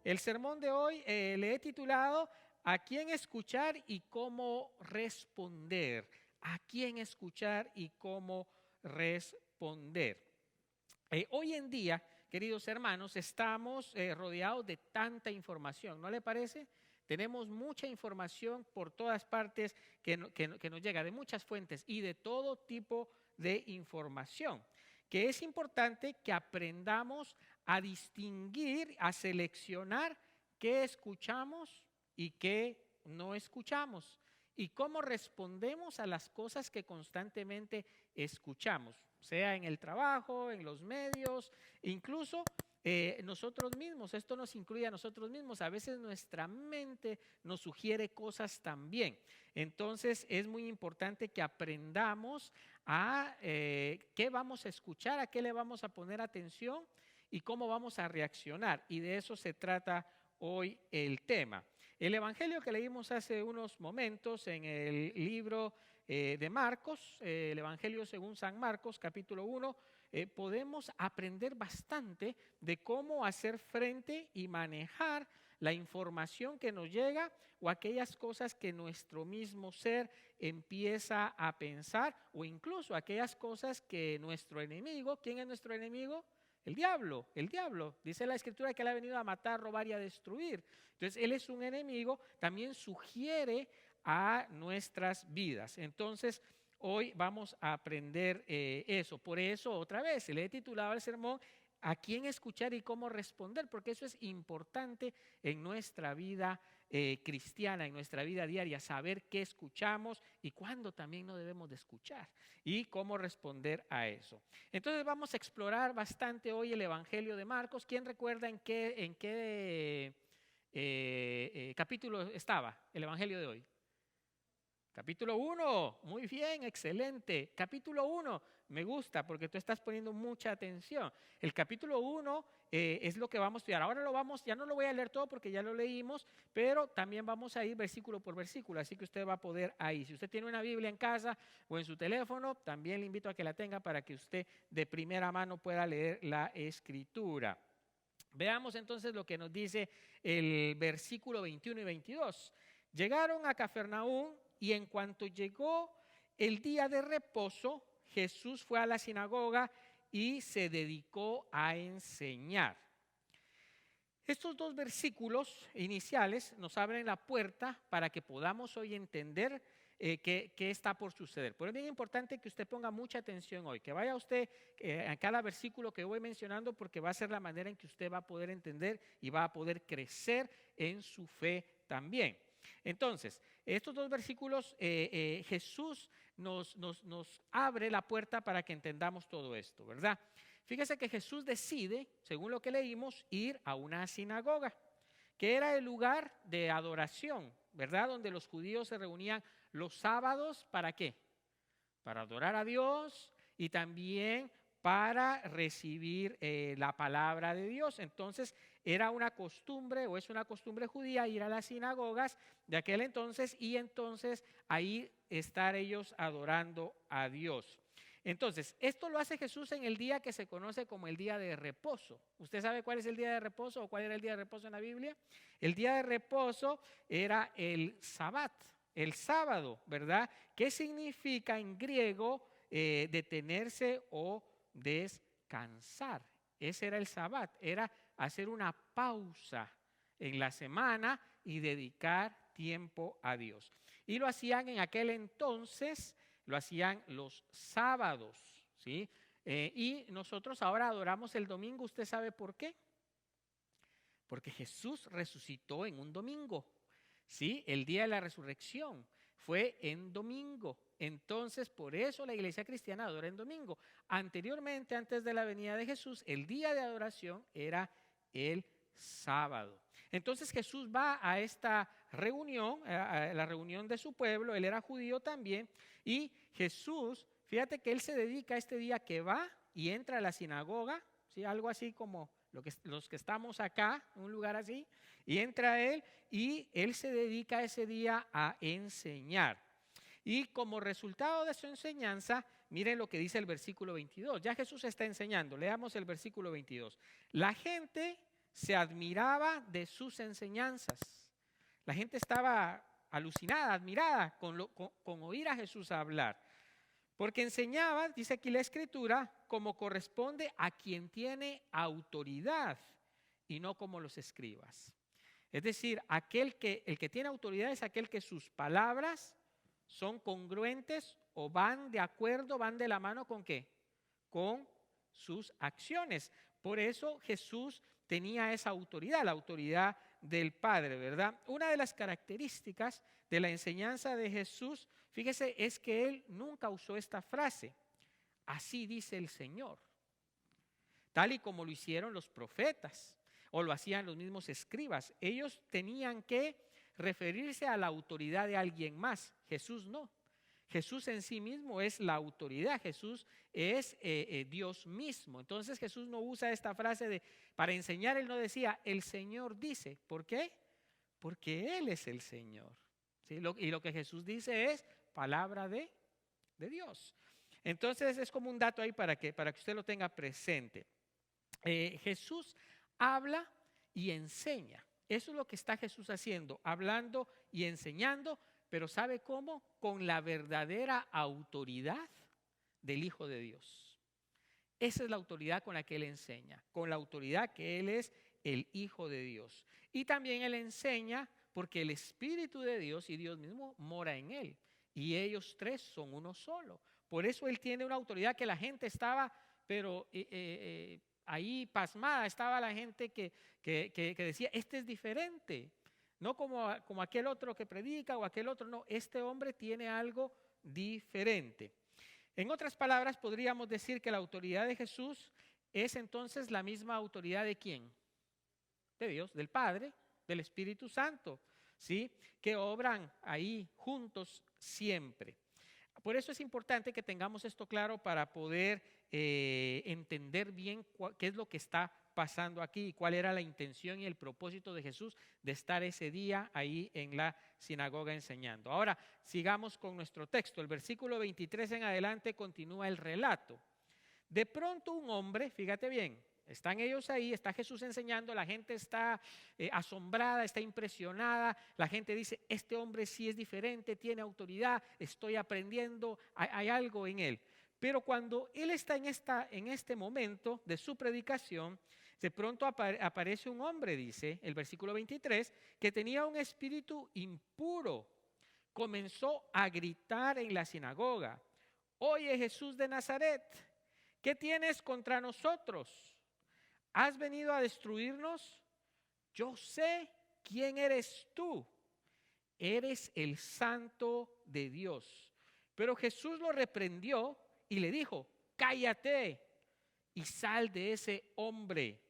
El sermón de hoy le he titulado ¿A quién escuchar y cómo responder? ¿A quién escuchar y cómo responder? Hoy en día, queridos hermanos, estamos rodeados de tanta información, ¿no le parece? Tenemos mucha información por todas partes que nos llega, de muchas fuentes y de todo tipo de información, que es importante que aprendamos a distinguir, a seleccionar qué escuchamos y qué no escuchamos y cómo respondemos a las cosas que constantemente escuchamos, sea en el trabajo, en los medios, incluso nosotros mismos. Esto nos incluye a nosotros mismos. A veces nuestra mente nos sugiere cosas también. Entonces es muy importante que aprendamos a qué vamos a escuchar, a qué le vamos a poner atención y cómo vamos a reaccionar. Y de eso se trata hoy el tema. El evangelio que leímos hace unos momentos en el libro de Marcos, el evangelio según San Marcos, capítulo 1, podemos aprender bastante de cómo hacer frente y manejar la información que nos llega o aquellas cosas que nuestro mismo ser empieza a pensar, o incluso aquellas cosas que nuestro enemigo, ¿quién es nuestro enemigo? El diablo. Dice la Escritura que él ha venido a matar, robar y a destruir. Entonces, él es un enemigo, también sugiere a nuestras vidas. Entonces, hoy vamos a aprender eso. Por eso, otra vez, le he titulado el sermón ¿A quién escuchar y cómo responder? Porque eso es importante en nuestra vida cristiana, en nuestra vida diaria, saber qué escuchamos y cuándo también no debemos de escuchar y cómo responder a eso. Entonces vamos a explorar bastante hoy el Evangelio de Marcos. ¿Quién recuerda en qué capítulo estaba el Evangelio de hoy? Capítulo 1, muy bien, excelente. Capítulo 1, me gusta porque tú estás poniendo mucha atención. El capítulo 1 es lo que vamos a estudiar. Ahora ya no lo voy a leer todo porque ya lo leímos, pero también vamos a ir versículo por versículo, así que usted va a poder ahí. Si usted tiene una Biblia en casa o en su teléfono, también le invito a que la tenga para que usted de primera mano pueda leer la Escritura. Veamos entonces lo que nos dice el versículo 21 y 22. Llegaron a Cafarnaúm y en cuanto llegó el día de reposo, Jesús fue a la sinagoga y se dedicó a enseñar. Estos dos versículos iniciales nos abren la puerta para que podamos hoy entender qué está por suceder. Por eso es bien importante que usted ponga mucha atención hoy, que vaya usted a cada versículo que voy mencionando, porque va a ser la manera en que usted va a poder entender y va a poder crecer en su fe también. Entonces, estos dos versículos, Jesús nos abre la puerta para que entendamos todo esto, ¿verdad? Fíjese que Jesús decide, según lo que leímos, ir a una sinagoga, que era el lugar de adoración, ¿verdad? Donde los judíos se reunían los sábados, ¿para qué? Para adorar a Dios y también para recibir la palabra de Dios. Entonces era una costumbre o es una costumbre judía ir a las sinagogas de aquel entonces y entonces ahí estar ellos adorando a Dios. Entonces, esto lo hace Jesús en el día que se conoce como el día de reposo. ¿Usted sabe cuál es el día de reposo o cuál era el día de reposo en la Biblia? El día de reposo era el Sabbat, el sábado, ¿verdad? ¿Qué significa en griego detenerse o descansar? Ese era el Sabbat, era hacer una pausa en la semana y dedicar tiempo a Dios. Y lo hacían en aquel entonces, lo hacían los sábados, ¿sí? Y nosotros ahora adoramos el domingo. ¿Usted sabe por qué? Porque Jesús resucitó en un domingo, ¿sí? El día de la resurrección fue en domingo. Entonces, por eso la iglesia cristiana adora en domingo. Anteriormente, antes de la venida de Jesús, el día de adoración era el sábado. Entonces Jesús va a esta reunión, a la reunión de su pueblo. Él era judío también. Y Jesús, fíjate que él se dedica a este día que va y entra a la sinagoga, ¿sí? Algo así como los que estamos acá, en un lugar así, y entra él y él se dedica ese día a enseñar. Y como resultado de su enseñanza, miren lo que dice el versículo 22. Ya Jesús está enseñando. Leamos el versículo 22. La gente se admiraba de sus enseñanzas. La gente estaba alucinada, admirada con oír a Jesús hablar. Porque enseñaba, dice aquí la Escritura, como corresponde a quien tiene autoridad y no como los escribas. Es decir, el que tiene autoridad es aquel que sus palabras son congruentes o van de acuerdo, van de la mano ¿con qué? Con sus acciones. Por eso Jesús tenía esa autoridad, la autoridad del Padre, ¿verdad? Una de las características de la enseñanza de Jesús, fíjese, es que Él nunca usó esta frase, así dice el Señor, tal y como lo hicieron los profetas o lo hacían los mismos escribas. Ellos tenían que referirse a la autoridad de alguien más. Jesús no. Jesús en sí mismo es la autoridad. Jesús es Dios mismo. Entonces Jesús no usa esta frase para enseñar. Él no decía, el Señor dice. ¿Por qué? Porque Él es el Señor. ¿Sí? Y lo que Jesús dice es palabra de Dios. Entonces es como un dato ahí para que usted lo tenga presente. Jesús habla y enseña. Eso es lo que está Jesús haciendo, hablando y enseñando, pero ¿sabe cómo? Con la verdadera autoridad del Hijo de Dios. Esa es la autoridad con la que Él enseña, con la autoridad que Él es el Hijo de Dios. Y también Él enseña porque el Espíritu de Dios y Dios mismo mora en Él. Y ellos tres son uno solo. Por eso Él tiene una autoridad que la gente estaba, pero ahí pasmada, estaba la gente que decía, este es diferente. No como aquel otro que predica o aquel otro, no, este hombre tiene algo diferente. En otras palabras, podríamos decir que la autoridad de Jesús es entonces la misma autoridad de ¿quién? De Dios, del Padre, del Espíritu Santo, ¿sí? Que obran ahí juntos siempre. Por eso es importante que tengamos esto claro para poder entender bien qué es lo que está pasando aquí y cuál era la intención y el propósito de Jesús de estar ese día ahí en la sinagoga enseñando. Ahora, sigamos con nuestro texto. El versículo 23 en adelante continúa el relato. De pronto un hombre, fíjate bien, están ellos ahí, está Jesús enseñando, la gente está asombrada, está impresionada, la gente dice, este hombre sí es diferente, tiene autoridad, estoy aprendiendo, hay algo en él. Pero cuando él está en este momento de su predicación, de pronto aparece un hombre, dice el versículo 23, que tenía un espíritu impuro. Comenzó a gritar en la sinagoga, oye Jesús de Nazaret, ¿qué tienes contra nosotros? ¿Has venido a destruirnos? Yo sé quién eres tú. Eres el Santo de Dios. Pero Jesús lo reprendió y le dijo, cállate y sal de ese hombre.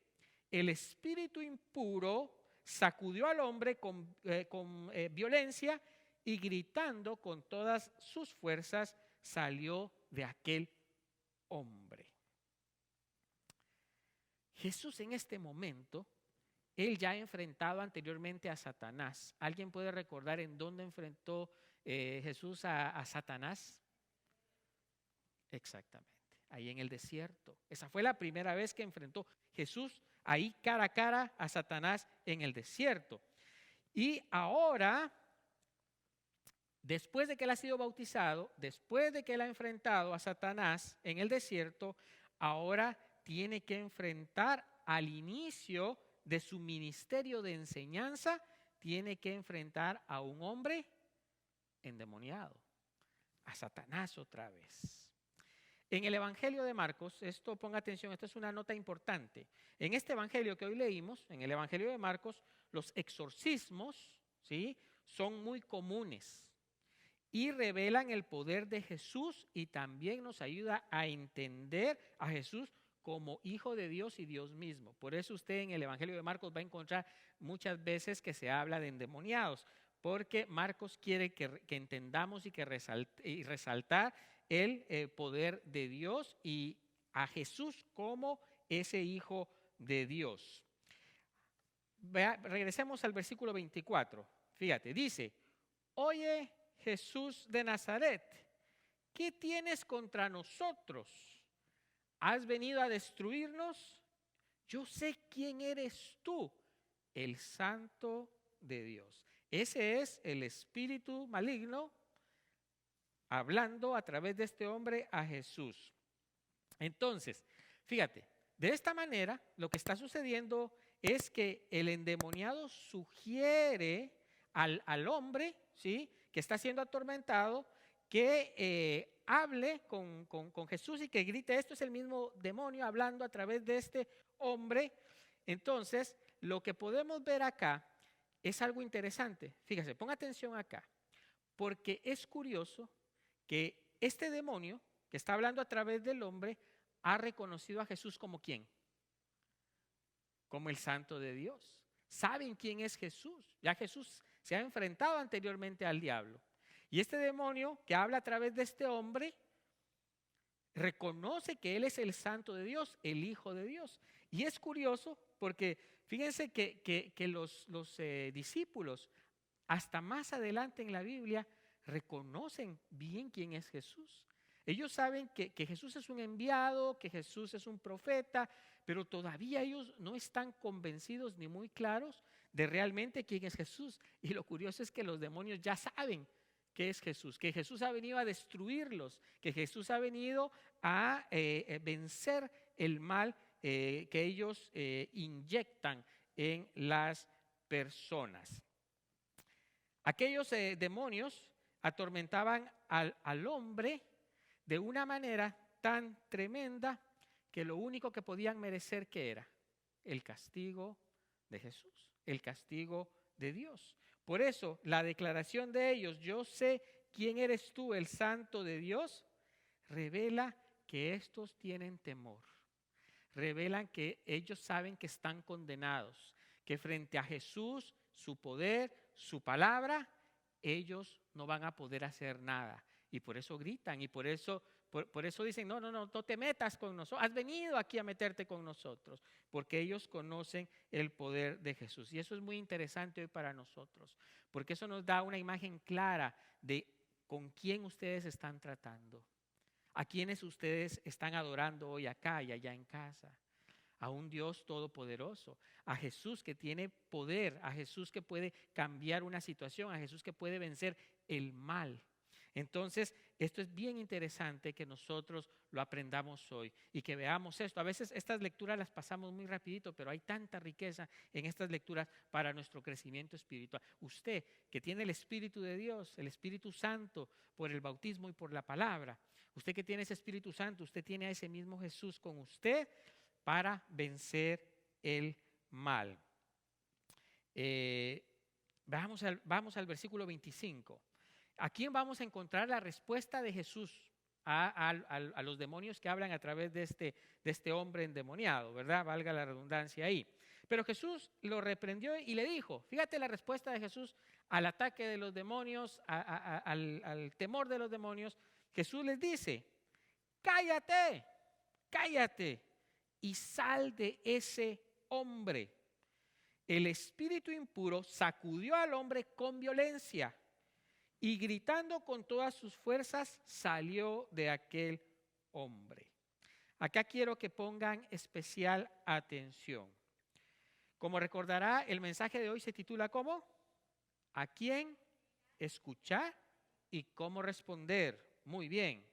El espíritu impuro sacudió al hombre con violencia y gritando con todas sus fuerzas salió de aquel hombre. Jesús en este momento, Él ya ha enfrentado anteriormente a Satanás. ¿Alguien puede recordar en dónde enfrentó Jesús a Satanás? Exactamente, ahí en el desierto. Esa fue la primera vez que enfrentó Jesús ahí cara a cara a Satanás en el desierto. Y ahora, después de que Él ha sido bautizado, después de que Él ha enfrentado a Satanás en el desierto, ahora tiene que enfrentar al inicio de su ministerio de enseñanza, tiene que enfrentar a un hombre endemoniado, a Satanás otra vez. En el Evangelio de Marcos, esto ponga atención, esto es una nota importante. En este Evangelio que hoy leímos, en el Evangelio de Marcos, los exorcismos, ¿sí?, son muy comunes y revelan el poder de Jesús y también nos ayuda a entender a Jesús como Hijo de Dios y Dios mismo. Por eso usted en el Evangelio de Marcos va a encontrar muchas veces que se habla de endemoniados, porque Marcos quiere que entendamos y que resaltar el poder de Dios y a Jesús como ese Hijo de Dios. Regresemos al versículo 24. Fíjate, dice, oye Jesús de Nazaret, ¿qué tienes contra nosotros? ¿Has venido a destruirnos? yo sé quién eres tú, el Santo de Dios. Ese es el espíritu maligno hablando a través de este hombre a Jesús. Entonces, fíjate, de esta manera lo que está sucediendo es que el endemoniado sugiere al hombre, ¿sí?, que está siendo atormentado, que hable con Jesús y que grite. Esto es el mismo demonio hablando a través de este hombre. Entonces, lo que podemos ver acá es algo interesante. Fíjese, ponga atención acá, porque es curioso que este demonio que está hablando a través del hombre ha reconocido a Jesús como ¿quién? Como el Santo de Dios. Saben quién es Jesús. Ya Jesús se ha enfrentado anteriormente al diablo. Y este demonio que habla a través de este hombre reconoce que él es el Santo de Dios, el Hijo de Dios. Y es curioso porque fíjense que los discípulos hasta más adelante en la Biblia reconocen bien quién es Jesús. Ellos saben que Jesús es un enviado, que Jesús es un profeta, pero todavía ellos no están convencidos ni muy claros de realmente quién es Jesús. Y lo curioso es que los demonios ya saben qué es Jesús, que Jesús ha venido a destruirlos, que Jesús ha venido a vencer el mal que ellos inyectan en las personas. Aquellos demonios atormentaban al hombre de una manera tan tremenda que lo único que podían merecer, ¿qué era? El castigo de Jesús, el castigo de Dios. Por eso la declaración de ellos, yo sé quién eres tú, el Santo de Dios, revela que estos tienen temor. Revelan que ellos saben que están condenados, que frente a Jesús, su poder, su palabra, ellos no van a poder hacer nada. Y por eso gritan y por eso dicen, no te metas con nosotros. Has venido aquí a meterte con nosotros. Porque ellos conocen el poder de Jesús. Y eso es muy interesante hoy para nosotros. Porque eso nos da una imagen clara de con quién ustedes están tratando. A quienes ustedes están adorando hoy acá y allá en casa. A un Dios todopoderoso, a Jesús que tiene poder, a Jesús que puede cambiar una situación, a Jesús que puede vencer el mal. Entonces, esto es bien interesante que nosotros lo aprendamos hoy y que veamos esto. A veces estas lecturas las pasamos muy rapidito, pero hay tanta riqueza en estas lecturas para nuestro crecimiento espiritual. Usted que tiene el Espíritu de Dios, el Espíritu Santo por el bautismo y por la palabra, usted que tiene ese Espíritu Santo, usted tiene a ese mismo Jesús con usted para vencer el mal. Vamos al versículo 25. ¿A quién vamos a encontrar la respuesta de Jesús a los demonios que hablan a través de este hombre endemoniado, ¿verdad? Valga la redundancia ahí. Pero Jesús lo reprendió y le dijo, fíjate la respuesta de Jesús al ataque de los demonios, al temor de los demonios. Jesús les dice, cállate, cállate y sal de ese hombre. El espíritu impuro sacudió al hombre con violencia y gritando con todas sus fuerzas salió de aquel hombre. Acá quiero que pongan especial atención. Como recordará, el mensaje de hoy se titula ¿cómo? ¿A quién escuchar y cómo responder? Muy bien.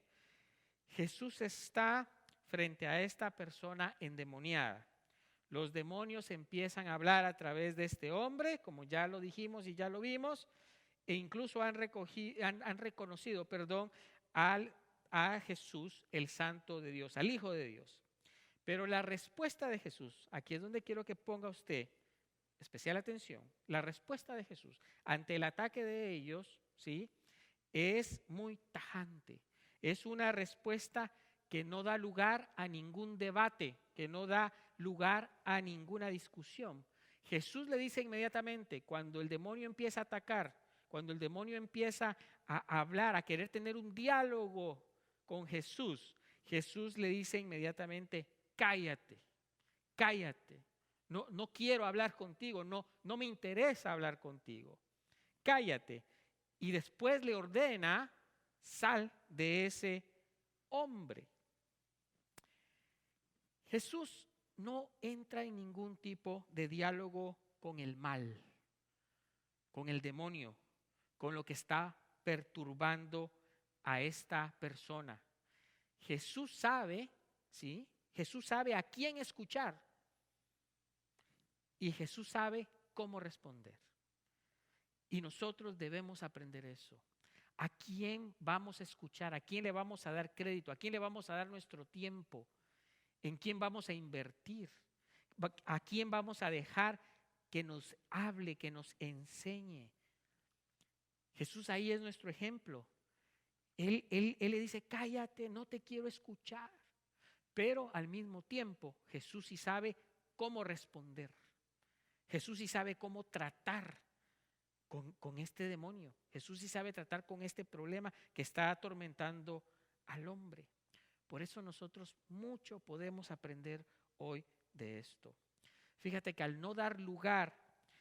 Jesús está frente a esta persona endemoniada. Los demonios empiezan a hablar a través de este hombre, como ya lo dijimos y ya lo vimos, e incluso han reconocido a Jesús, el Santo de Dios, al Hijo de Dios. Pero la respuesta de Jesús, aquí es donde quiero que ponga usted especial atención, la respuesta de Jesús ante el ataque de ellos, ¿sí?, es muy tajante. Es una respuesta que no da lugar a ningún debate, que no da lugar a ninguna discusión. Jesús le dice inmediatamente, cuando el demonio empieza a atacar, cuando el demonio empieza a hablar, a querer tener un diálogo con Jesús, Jesús le dice inmediatamente, cállate, cállate. No quiero hablar contigo, no me interesa hablar contigo. Cállate. Y después le ordena, sal de ese hombre. Jesús no entra en ningún tipo de diálogo con el mal, con el demonio, con lo que está perturbando a esta persona. Jesús sabe, ¿sí? Jesús sabe a quién escuchar y Jesús sabe cómo responder. Y nosotros debemos aprender eso. ¿A quién vamos a escuchar? ¿A quién le vamos a dar crédito? ¿A quién le vamos a dar nuestro tiempo? ¿En quién vamos a invertir? ¿A quién vamos a dejar que nos hable, que nos enseñe? Jesús ahí es nuestro ejemplo. Él le dice, cállate, no te quiero escuchar. Pero al mismo tiempo, Jesús sí sabe cómo responder. Jesús sí sabe cómo tratar con este demonio. Jesús sí sabe tratar con este problema que está atormentando al hombre. Por eso nosotros mucho podemos aprender hoy de esto. Fíjate que al no dar lugar,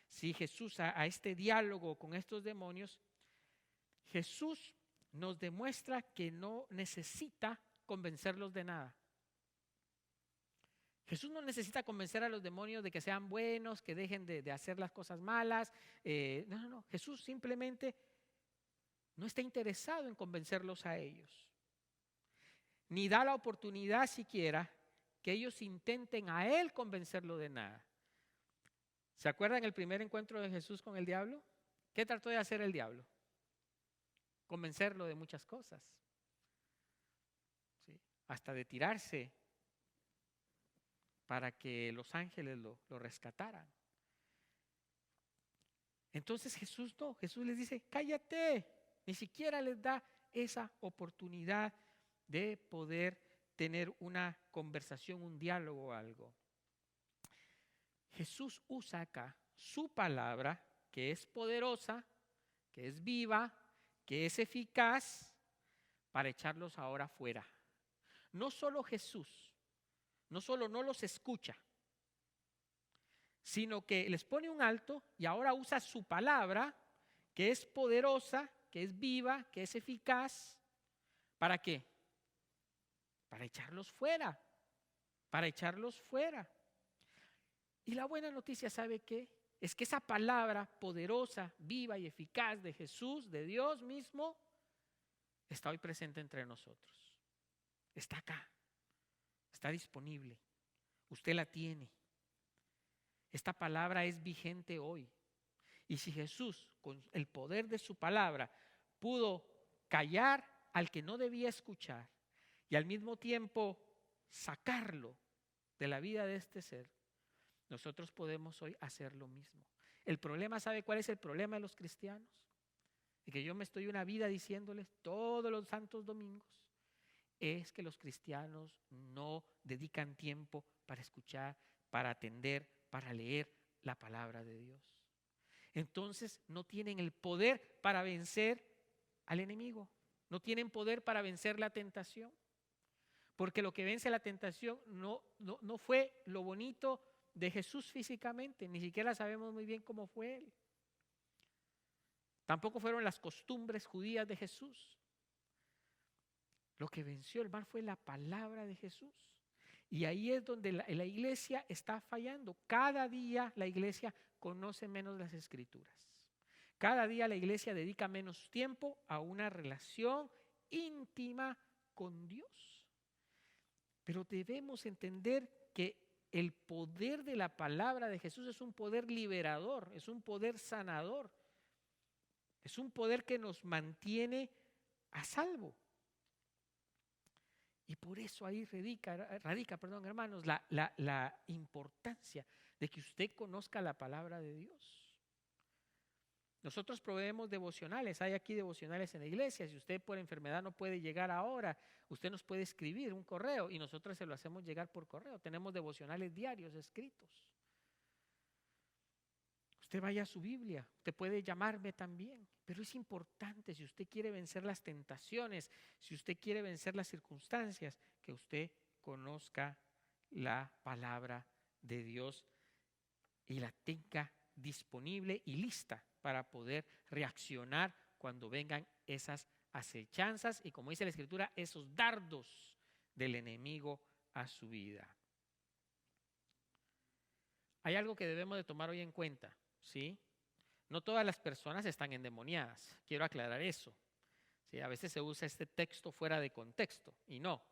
si Jesús a este diálogo con estos demonios, Jesús nos demuestra que no necesita convencerlos de nada. Jesús no necesita convencer a los demonios de que sean buenos, que dejen de hacer las cosas malas. No. Jesús simplemente no está interesado en convencerlos a ellos. Ni da la oportunidad siquiera que ellos intenten a Él convencerlo de nada. ¿Se acuerdan el primer encuentro de Jesús con el diablo? ¿Qué trató de hacer el diablo? Convencerlo de muchas cosas. ¿Sí? Hasta de tirarse para que los ángeles lo rescataran. Entonces Jesús no, Jesús les dice, cállate. Ni siquiera les da esa oportunidad de poder tener una conversación, un diálogo o algo. Jesús usa acá su palabra, que es poderosa, que es viva, que es eficaz, para echarlos ahora fuera. No solo Jesús, no solo no los escucha, sino que les pone un alto y ahora usa su palabra, que es poderosa, que es viva, que es eficaz. ¿Para qué? Para echarlos fuera, para echarlos fuera. Y la buena noticia, ¿sabe qué? Es que esa palabra poderosa, viva y eficaz de Jesús, de Dios mismo, está hoy presente entre nosotros. Está acá, está disponible. Usted la tiene. Esta palabra es vigente hoy. Y si Jesús, con el poder de su palabra, pudo callar al que no debía escuchar y al mismo tiempo sacarlo de la vida de este ser, nosotros podemos hoy hacer lo mismo. El problema, ¿sabe cuál es el problema de los cristianos? Y que yo me estoy una vida diciéndoles todos los santos domingos, es que los cristianos no dedican tiempo para escuchar, para atender, para leer la palabra de Dios. Entonces no tienen el poder para vencer al enemigo, no tienen poder para vencer la tentación, porque lo que vence la tentación no fue lo bonito de Jesús físicamente, ni siquiera sabemos muy bien cómo fue Él. Tampoco fueron las costumbres judías de Jesús. Lo que venció el mal fue la palabra de Jesús. Y ahí es donde la iglesia está fallando. Cada día la iglesia conoce menos las Escrituras. Cada día la iglesia dedica menos tiempo a una relación íntima con Dios. Pero debemos entender que el poder de la palabra de Jesús es un poder liberador, es un poder sanador, es un poder que nos mantiene a salvo. Y por eso ahí radica, hermanos, la importancia de que usted conozca la palabra de Dios. Nosotros proveemos devocionales, hay aquí devocionales en la iglesia. Si usted por enfermedad no puede llegar ahora, usted nos puede escribir un correo y nosotros se lo hacemos llegar por correo. Tenemos devocionales diarios escritos. Usted vaya a su Biblia, usted puede llamarme también, pero es importante, si usted quiere vencer las tentaciones, si usted quiere vencer las circunstancias, que usted conozca la palabra de Dios y la tenga disponible y lista para poder reaccionar cuando vengan esas acechanzas y, como dice la Escritura, esos dardos del enemigo a su vida. hay algo que debemos de tomar hoy en cuenta, ¿sí? No todas las personas están endemoniadas. Quiero aclarar eso. ¿Sí? A veces se usa este texto fuera de contexto y no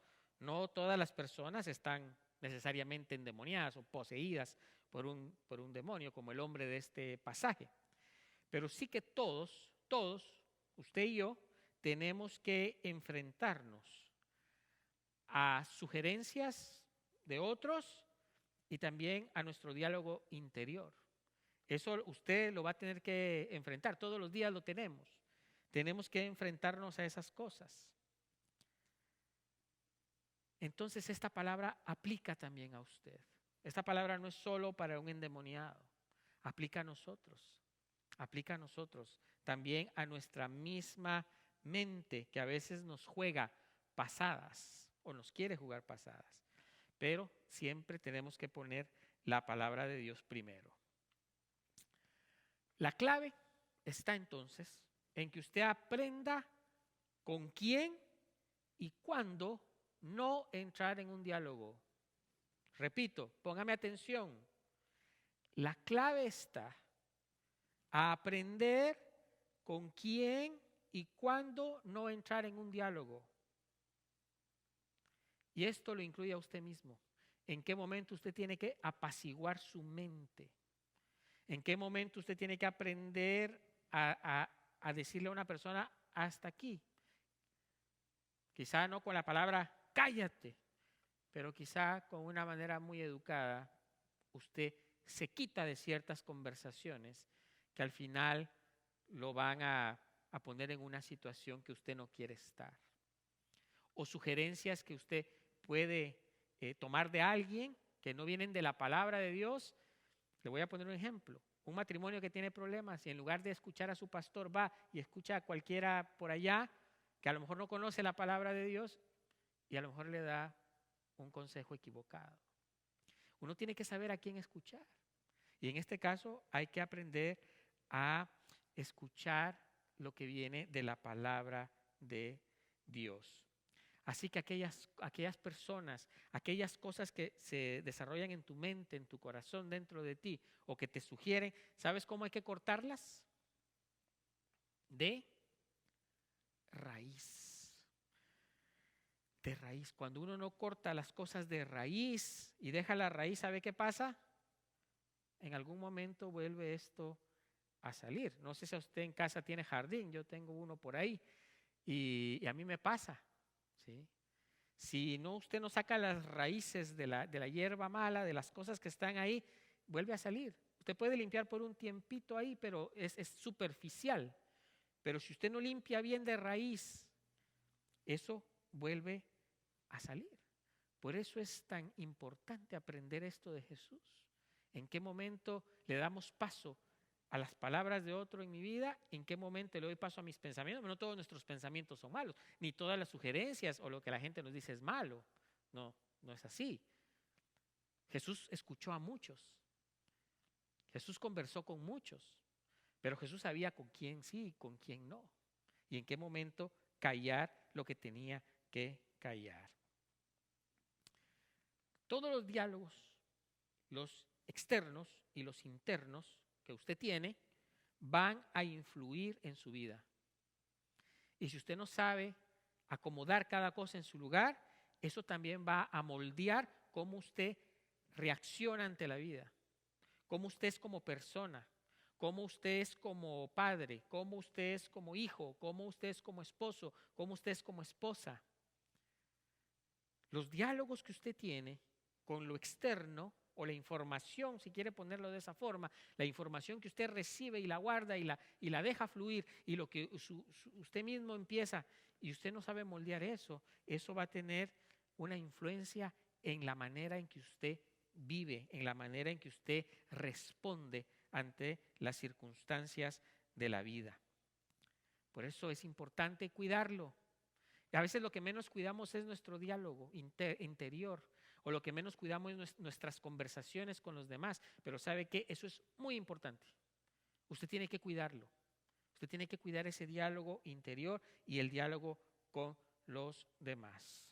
todas las personas están necesariamente endemoniadas o poseídas por un demonio como el hombre de este pasaje. Pero sí que todos, usted y yo, tenemos que enfrentarnos a sugerencias de otros y también a nuestro diálogo interior. Eso usted lo va a tener que enfrentar, todos los días lo tenemos. Tenemos que enfrentarnos a esas cosas. Entonces esta palabra aplica también a usted. Esta palabra no es solo para un endemoniado, aplica a nosotros. Aplica a nosotros, también a nuestra misma mente que a veces nos juega pasadas o nos quiere jugar pasadas. Pero siempre tenemos que poner la palabra de Dios primero. La clave está entonces en que usted aprenda con quién y cuándo no entrar en un diálogo. Repito, póngame atención. La clave está a aprender con quién y cuándo no entrar en un diálogo. Y esto lo incluye a usted mismo. ¿En qué momento usted tiene que apaciguar su mente? ¿En qué momento usted tiene que aprender a decirle a una persona hasta aquí? Quizá no con la palabra cállate, pero quizá con una manera muy educada usted se quita de ciertas conversaciones que al final lo van a poner en una situación que usted no quiere estar. O sugerencias que usted puede tomar de alguien que no vienen de la palabra de Dios. Le voy a poner un ejemplo. Un matrimonio que tiene problemas y en lugar de escuchar a su pastor va y escucha a cualquiera por allá que a lo mejor no conoce la palabra de Dios y a lo mejor le da un consejo equivocado. Uno tiene que saber a quién escuchar. Y en este caso hay que aprender a escuchar lo que viene de la palabra de Dios. Así que aquellas personas, aquellas cosas que se desarrollan en tu mente, en tu corazón, dentro de ti, o que te sugieren, ¿sabes cómo hay que cortarlas? De raíz. De raíz. Cuando uno no corta las cosas de raíz y deja la raíz, ¿sabe qué pasa? En algún momento vuelve esto a salir. No sé si usted en casa tiene jardín, yo tengo uno por ahí y a mí me pasa, ¿sí? Si no, usted no saca las raíces de la hierba mala, de las cosas que están ahí, vuelve a salir. Usted puede limpiar por un tiempito ahí, pero es superficial. Pero si usted no limpia bien de raíz, eso vuelve a salir. Por eso es tan importante aprender esto de Jesús. ¿En qué momento le damos paso a las palabras de otro en mi vida? ¿En qué momento le doy paso a mis pensamientos? No todos nuestros pensamientos son malos, ni todas las sugerencias o lo que la gente nos dice es malo. No, no es así. Jesús escuchó a muchos. Jesús conversó con muchos. Pero Jesús sabía con quién sí y con quién no. Y en qué momento callar lo que tenía que callar. Todos los diálogos, los externos y los internos que usted tiene, van a influir en su vida. Y si usted no sabe acomodar cada cosa en su lugar, eso también va a moldear cómo usted reacciona ante la vida, cómo usted es como persona, cómo usted es como padre, cómo usted es como hijo, cómo usted es como esposo, cómo usted es como esposa. Los diálogos que usted tiene con lo externo o la información, si quiere ponerlo de esa forma, la información que usted recibe y la guarda y la deja fluir y lo que usted mismo empieza y usted no sabe moldear eso va a tener una influencia en la manera en que usted vive, en la manera en que usted responde ante las circunstancias de la vida. Por eso es importante cuidarlo. Y a veces lo que menos cuidamos es nuestro diálogo interior, o lo que menos cuidamos es nuestras conversaciones con los demás. Pero ¿sabe qué? Eso es muy importante. Usted tiene que cuidarlo. Usted tiene que cuidar ese diálogo interior y el diálogo con los demás.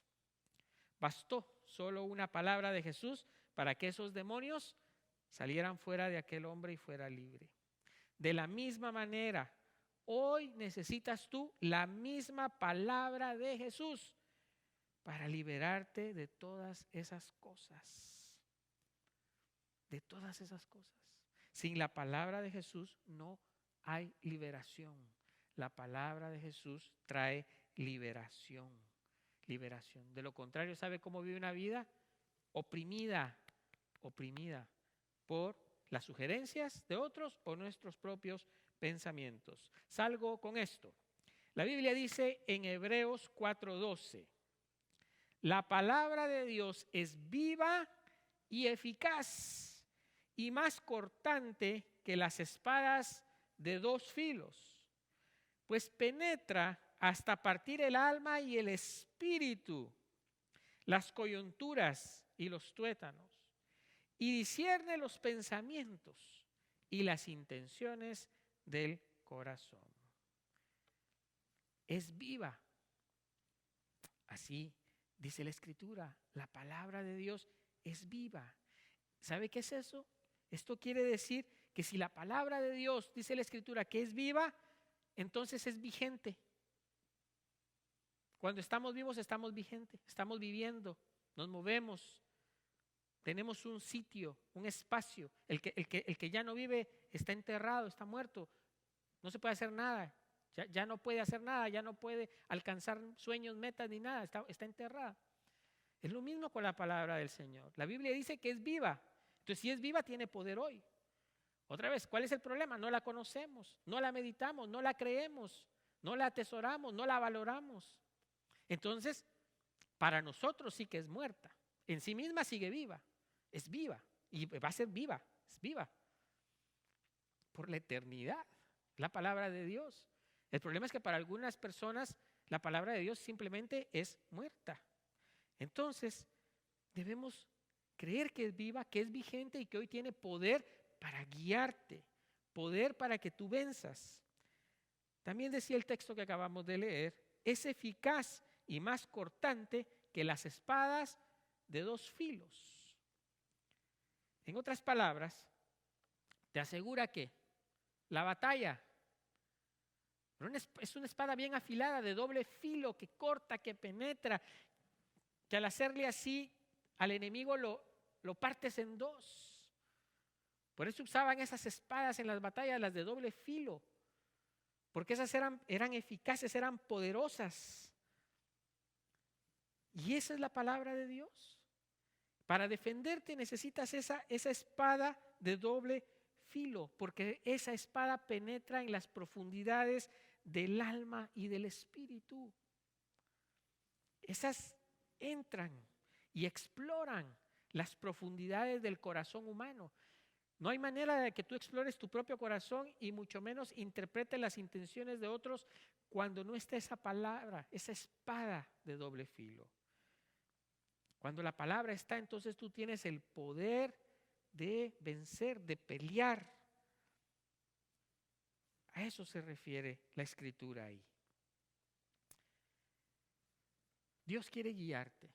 Bastó solo una palabra de Jesús para que esos demonios salieran fuera de aquel hombre y fuera libre. De la misma manera, hoy necesitas tú la misma palabra de Jesús para liberarte de todas esas cosas. De todas esas cosas. Sin la palabra de Jesús no hay liberación. La palabra de Jesús trae liberación. Liberación. De lo contrario, ¿sabe cómo vive una vida? Oprimida por las sugerencias de otros o nuestros propios pensamientos. Salgo con esto. La Biblia dice en Hebreos 4:12, la palabra de Dios es viva y eficaz y más cortante que las espadas de dos filos, pues penetra hasta partir el alma y el espíritu, las coyunturas y los tuétanos, y discierne los pensamientos y las intenciones del corazón. Es viva. Así dice la Escritura, la palabra de Dios es viva. ¿Sabe qué es eso? Esto quiere decir que si la palabra de Dios, dice la Escritura, que es viva, entonces es vigente. Cuando estamos vivos, estamos vigentes, estamos viviendo, nos movemos, tenemos un sitio, un espacio. El que ya no vive está enterrado, está muerto, no se puede hacer nada, ya no puede hacer nada, ya no puede alcanzar sueños, metas ni nada, está enterrada. Es lo mismo con la palabra del Señor. La Biblia dice que es viva. Entonces, si es viva, tiene poder hoy. Otra vez, ¿cuál es el problema? No la conocemos, no la meditamos, no la creemos, no la atesoramos, no la valoramos. Entonces, para nosotros sí que es muerta. En sí misma sigue viva. Es viva y va a ser viva. Es viva por la eternidad. La palabra de Dios. El problema es que para algunas personas la palabra de Dios simplemente es muerta. Entonces, debemos creer que es viva, que es vigente y que hoy tiene poder para guiarte, poder para que tú venzas. También decía el texto que acabamos de leer, es eficaz y más cortante que las espadas de dos filos. En otras palabras, te asegura que la batalla es una espada bien afilada, de doble filo, que corta, que penetra, que al hacerle así al enemigo lo partes en dos. Por eso usaban esas espadas en las batallas, las de doble filo, porque esas eran eficaces, eran poderosas. Y esa es la palabra de Dios. Para defenderte necesitas esa espada de doble filo, porque esa espada penetra en las profundidades del alma y del espíritu. Esas entran y exploran las profundidades del corazón humano. No hay manera de que tú explores tu propio corazón y mucho menos interpretes las intenciones de otros cuando no está esa palabra, esa espada de doble filo. Cuando la palabra está, entonces tú tienes el poder de vencer, de pelear. A eso se refiere la Escritura ahí. Dios quiere guiarte,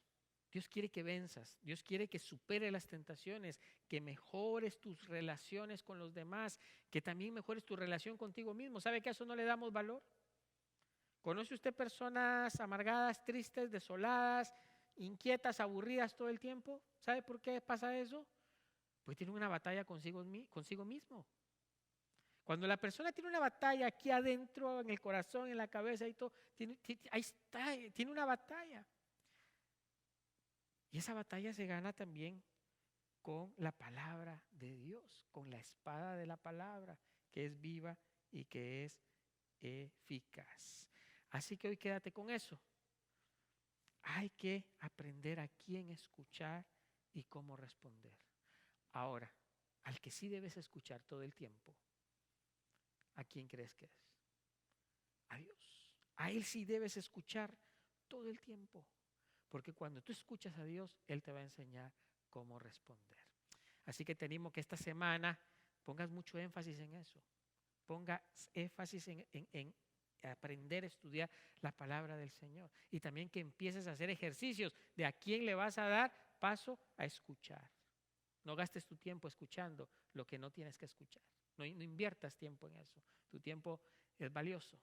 Dios quiere que venzas, Dios quiere que supere las tentaciones, que mejores tus relaciones con los demás, que también mejores tu relación contigo mismo. ¿Sabe que a eso no le damos valor? ¿Conoce usted personas amargadas, tristes, desoladas, inquietas, aburridas todo el tiempo? ¿Sabe por qué pasa eso? Pues tiene una batalla consigo mismo. Cuando la persona tiene una batalla aquí adentro, en el corazón, en la cabeza y todo, ahí está, tiene una batalla. Y esa batalla se gana también con la palabra de Dios, con la espada de la palabra, que es viva y que es eficaz. Así que hoy quédate con eso. Hay que aprender a quién escuchar y cómo responder. Ahora, al que sí debes escuchar todo el tiempo, ¿a quién crees que es? A Dios. A Él sí debes escuchar todo el tiempo. Porque cuando tú escuchas a Dios, Él te va a enseñar cómo responder. Así que te animo que esta semana pongas mucho énfasis en eso. Pongas énfasis en aprender a estudiar la palabra del Señor. Y también que empieces a hacer ejercicios de a quién le vas a dar paso a escuchar. No gastes tu tiempo escuchando lo que no tienes que escuchar. No inviertas tiempo en eso. Tu tiempo es valioso.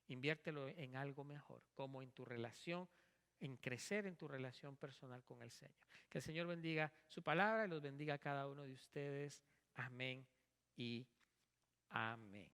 Inviértelo en algo mejor, como en tu relación, en crecer en tu relación personal con el Señor. Que el Señor bendiga su palabra y los bendiga a cada uno de ustedes. Amén y amén.